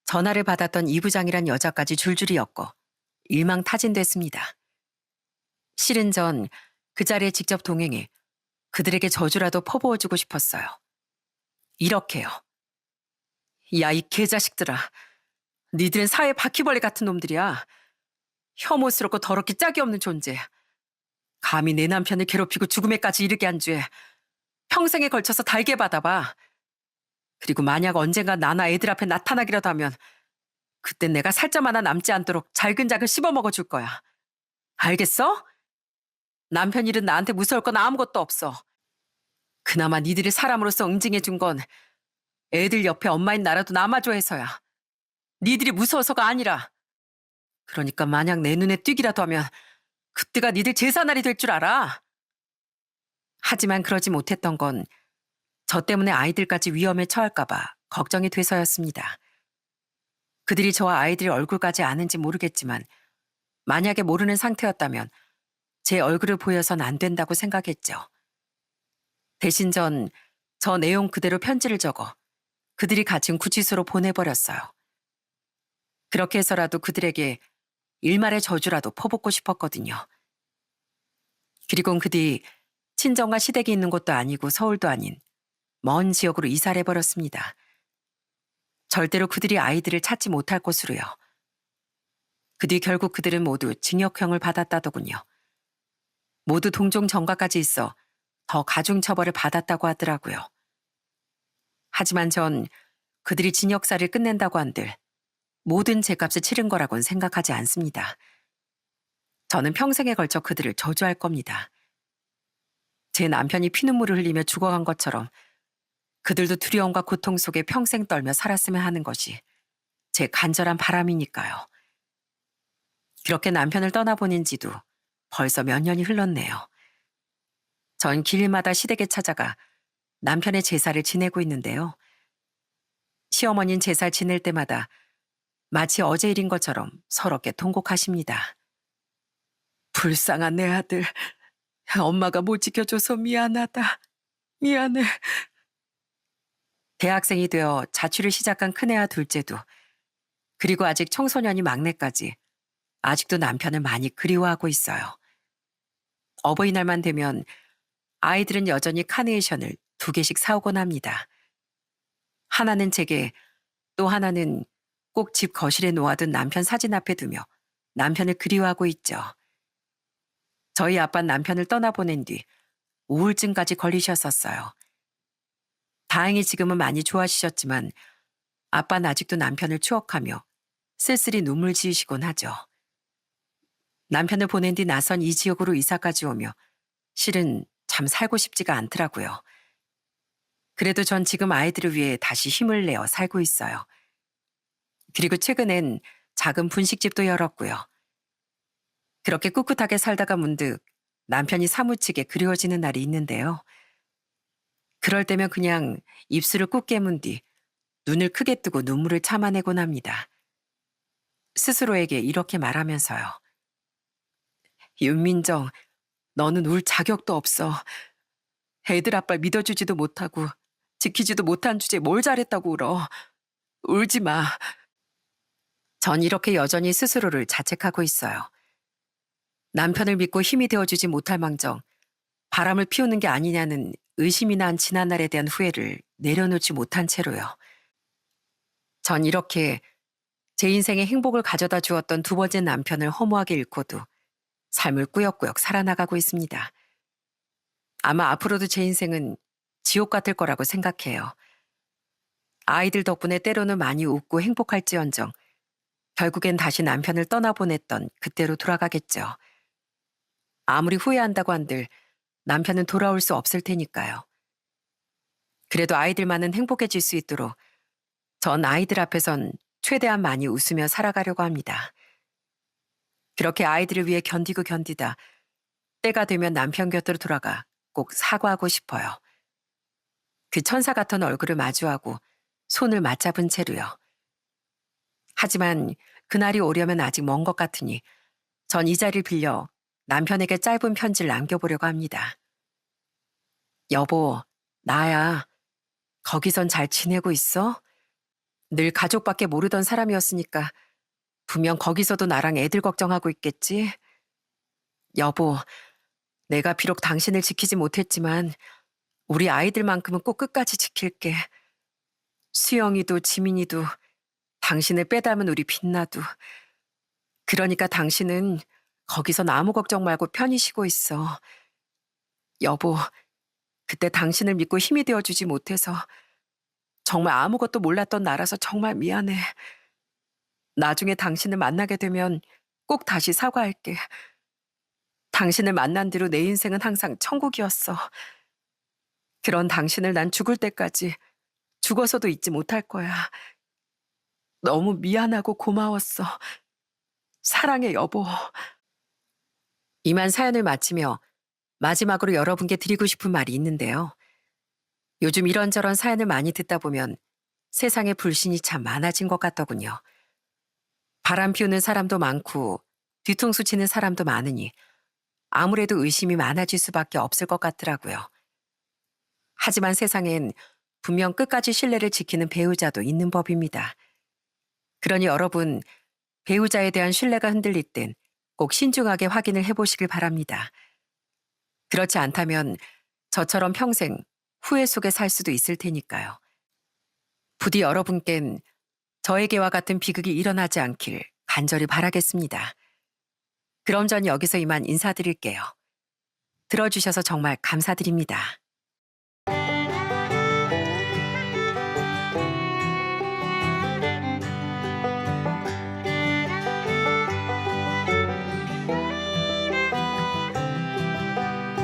전화를 받았던 이 부장이란 여자까지 줄줄이 엮어 일망타진됐습니다. 실은 전 그 자리에 직접 동행해 그들에게 저주라도 퍼부어주고 싶었어요. 이렇게요. 야, 이 개자식들아. 니들은 사회 바퀴벌레 같은 놈들이야. 혐오스럽고 더럽게 짝이 없는 존재. 감히 내 남편을 괴롭히고 죽음에까지 이르게 한 죄 평생에 걸쳐서 달게 받아봐. 그리고 만약 언젠가 나나 애들 앞에 나타나기라도 하면 그땐 내가 살점 하나 남지 않도록 잘근잘근 씹어먹어 줄 거야. 알겠어? 남편 일은 나한테 무서울 건 아무것도 없어. 그나마 니들이 사람으로서 응징해 준 건 애들 옆에 엄마인 나라도 남아줘 해서야. 니들이 무서워서가 아니라. 그러니까 만약 내 눈에 띄기라도 하면 그때가 니들 제사날이 될 줄 알아. 하지만 그러지 못했던 건 저 때문에 아이들까지 위험에 처할까봐 걱정이 돼서였습니다. 그들이 저와 아이들의 얼굴까지 아는지 모르겠지만 만약에 모르는 상태였다면 제 얼굴을 보여선 안 된다고 생각했죠. 대신 전 저 내용 그대로 편지를 적어 그들이 갇힌 구치소로 보내버렸어요. 그렇게 해서라도 그들에게 일말의 저주라도 퍼붓고 싶었거든요. 그리곤 그 뒤 친정과 시댁이 있는 곳도 아니고 서울도 아닌 먼 지역으로 이사를 해버렸습니다. 절대로 그들이 아이들을 찾지 못할 곳으로요. 그 뒤 결국 그들은 모두 징역형을 받았다더군요. 모두 동종 전과까지 있어 더 가중처벌을 받았다고 하더라고요. 하지만 전 그들이 징역사를 끝낸다고 한들 모든 죄값을 치른 거라고는 생각하지 않습니다. 저는 평생에 걸쳐 그들을 저주할 겁니다. 제 남편이 피눈물을 흘리며 죽어간 것처럼 그들도 두려움과 고통 속에 평생 떨며 살았으면 하는 것이 제 간절한 바람이니까요. 그렇게 남편을 떠나보낸 지도 벌써 몇 년이 흘렀네요. 전 길마다 시댁에 찾아가 남편의 제사를 지내고 있는데요. 시어머니는 제사 지낼 때마다 마치 어제 일인 것처럼 서럽게 통곡하십니다. 불쌍한 내 아들. 엄마가 못 지켜줘서 미안하다. 미안해. 대학생이 되어 자취를 시작한 큰애와 둘째도 그리고 아직 청소년이 막내까지 아직도 남편을 많이 그리워하고 있어요. 어버이날만 되면 아이들은 여전히 카네이션을 2개씩 사오곤 합니다. 하나는 제게, 또 하나는 꼭 집 거실에 놓아둔 남편 사진 앞에 두며 남편을 그리워하고 있죠. 저희 아빠는 남편을 떠나보낸 뒤 우울증까지 걸리셨었어요. 다행히 지금은 많이 좋아지셨지만 아빠는 아직도 남편을 추억하며 쓸쓸히 눈물 지으시곤 하죠. 남편을 보낸 뒤 나선 이 지역으로 이사까지 오며 실은 참 살고 싶지가 않더라고요. 그래도 전 지금 아이들을 위해 다시 힘을 내어 살고 있어요. 그리고 최근엔 작은 분식집도 열었고요. 그렇게 꿋꿋하게 살다가 문득 남편이 사무치게 그리워지는 날이 있는데요. 그럴 때면 그냥 입술을 꾹 깨문 뒤 눈을 크게 뜨고 눈물을 참아내곤 합니다. 스스로에게 이렇게 말하면서요. 윤민정, 너는 울 자격도 없어. 애들 아빠 믿어주지도 못하고 지키지도 못한 주제에 뭘 잘했다고 울어. 울지 마. 전 이렇게 여전히 스스로를 자책하고 있어요. 남편을 믿고 힘이 되어주지 못할 망정 바람을 피우는 게 아니냐는 의심이 난 지난날에 대한 후회를 내려놓지 못한 채로요. 전 이렇게 제 인생에 행복을 가져다 주었던 2번째 남편을 허무하게 잃고도 삶을 꾸역꾸역 살아나가고 있습니다. 아마 앞으로도 제 인생은 지옥 같을 거라고 생각해요. 아이들 덕분에 때로는 많이 웃고 행복할지언정 결국엔 다시 남편을 떠나보냈던 그때로 돌아가겠죠. 아무리 후회한다고 한들 남편은 돌아올 수 없을 테니까요. 그래도 아이들만은 행복해질 수 있도록 전 아이들 앞에선 최대한 많이 웃으며 살아가려고 합니다. 그렇게 아이들을 위해 견디고 견디다 때가 되면 남편 곁으로 돌아가 꼭 사과하고 싶어요. 그 천사 같은 얼굴을 마주하고 손을 맞잡은 채로요. 하지만 그날이 오려면 아직 먼 것 같으니 전 이 자리를 빌려 남편에게 짧은 편지를 남겨보려고 합니다. 여보, 나야. 거기선 잘 지내고 있어? 늘 가족밖에 모르던 사람이었으니까 분명 거기서도 나랑 애들 걱정하고 있겠지? 여보, 내가 비록 당신을 지키지 못했지만 우리 아이들만큼은 꼭 끝까지 지킬게. 수영이도 지민이도 당신을 빼닮은 우리 빛나도. 그러니까 당신은 거기선 아무 걱정 말고 편히 쉬고 있어. 여보, 그때 당신을 믿고 힘이 되어주지 못해서 정말 아무것도 몰랐던 나라서 정말 미안해. 나중에 당신을 만나게 되면 꼭 다시 사과할게. 당신을 만난 뒤로 내 인생은 항상 천국이었어. 그런 당신을 난 죽을 때까지 죽어서도 잊지 못할 거야. 너무 미안하고 고마웠어. 사랑해, 여보. 이만 사연을 마치며 마지막으로 여러분께 드리고 싶은 말이 있는데요. 요즘 이런저런 사연을 많이 듣다 보면 세상에 불신이 참 많아진 것 같더군요. 바람 피우는 사람도 많고 뒤통수 치는 사람도 많으니 아무래도 의심이 많아질 수밖에 없을 것 같더라고요. 하지만 세상엔 분명 끝까지 신뢰를 지키는 배우자도 있는 법입니다. 그러니 여러분, 배우자에 대한 신뢰가 흔들릴 땐 꼭 신중하게 확인을 해보시길 바랍니다. 그렇지 않다면 저처럼 평생 후회 속에 살 수도 있을 테니까요. 부디 여러분껜 저에게와 같은 비극이 일어나지 않길 간절히 바라겠습니다. 그럼 전 여기서 이만 인사드릴게요. 들어주셔서 정말 감사드립니다.